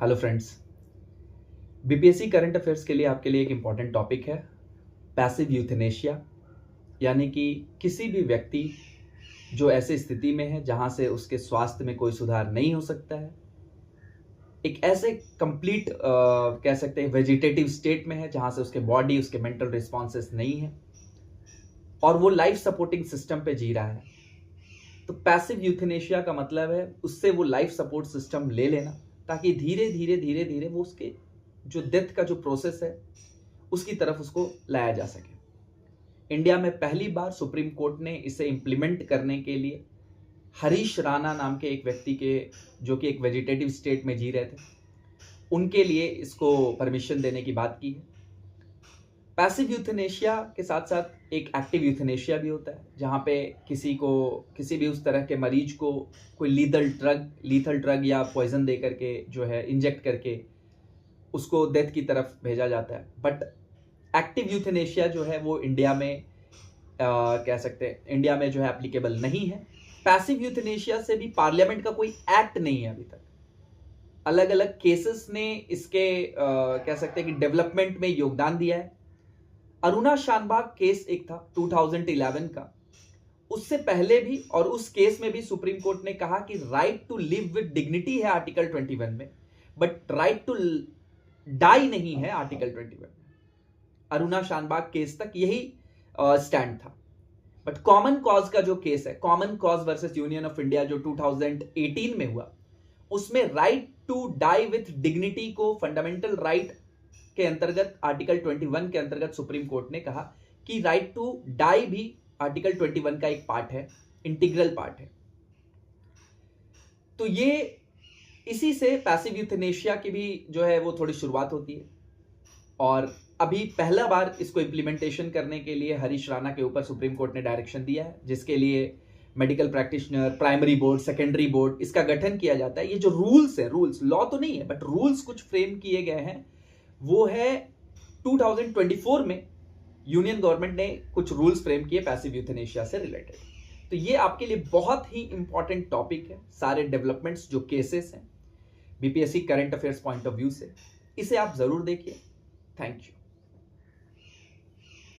Hello friends, BPSC current affairs के लिए आपके लिए एक इम्पॉर्टेंट टॉपिक है पैसिव यूथेनेशिया। यानी कि किसी भी व्यक्ति जो ऐसी स्थिति में है जहां से उसके स्वास्थ्य में कोई सुधार नहीं हो सकता है, एक ऐसे कंप्लीट कह सकते हैं वेजिटेटिव स्टेट में है जहां से उसके बॉडी उसके मेंटल रिस्पॉन्सेस नहीं है और वो लाइफ सपोर्टिंग सिस्टम पे जी रहा है। तो पैसिव यूथेनेशिया का मतलब है उससे वो लाइफ सपोर्ट सिस्टम ले लेना, ताकि धीरे धीरे धीरे धीरे वो उसके जो डेथ का जो प्रोसेस है उसकी तरफ उसको लाया जा सके। इंडिया में पहली बार सुप्रीम कोर्ट ने इसे इंप्लीमेंट करने के लिए हरीश राणा नाम के एक व्यक्ति के, जो कि एक वेजिटेटिव स्टेट में जी रहे थे, उनके लिए इसको परमिशन देने की बात की है। पैसिव यूथेनेशिया के साथ साथ एक एक्टिव यूथेनेशिया भी होता है, जहाँ पे किसी भी उस तरह के मरीज को कोई लीथल ड्रग या पॉइजन दे करके जो है इंजेक्ट करके उसको डेथ की तरफ भेजा जाता है। बट एक्टिव यूथेनेशिया जो है वो इंडिया में कह सकते हैं इंडिया में जो है एप्लीकेबल नहीं है। पैसिव यूथेनेशिया से भी पार्लियामेंट का कोई एक्ट नहीं है अभी तक। अलग अलग केसेस ने इसके कह सकते हैं कि डेवलपमेंट में योगदान दिया है। अरुणा शानबाग केस एक था 2011 का, उससे पहले भी, और उस केस में भी सुप्रीम कोर्ट ने कहा कि right to live with dignity है आर्टिकल 21 में, बट राइट टू डाई नहीं है आर्टिकल 21 में। अरुणा शानबाग केस तक यही स्टैंड था। बट कॉमन कॉज का जो केस है, common cause versus union of India, जो 2018 में हुआ, उसमें right to die with dignity को फंडामेंटल राइट के अंतर्गत आर्टिकल 21 के अंतर्गत सुप्रीम कोर्ट ने कहा कि राइट टू डाई भी आर्टिकल 21 का एक पार्ट है, इंटीग्रल पार्ट है। तो ये इसी से पैसिव यूथेनेशिया की भी जो है वो थोड़ी शुरुआत होती है। और अभी पहला बार इसको इम्प्लीमेंटेशन करने के लिए हरीश राणा के ऊपर सुप्रीम कोर्ट ने डायरेक्शन दिया है, जिसके लिए medical practitioner, primary board, secondary board, इसका गठन किया जाता है। ये जो रूल्स है, रूल्स लॉ तो नहीं है बट रूल्स कुछ फ्रेम किए गए हैं, वो है 2024 में यूनियन गवर्नमेंट ने कुछ रूल्स फ्रेम किए पैसिव यूथेनेशिया से रिलेटेड। तो ये आपके लिए बहुत ही इंपॉर्टेंट टॉपिक है। सारे डेवलपमेंट्स जो केसेस हैं BPSC current affairs point of view से, इसे आप जरूर देखिए। Thank you.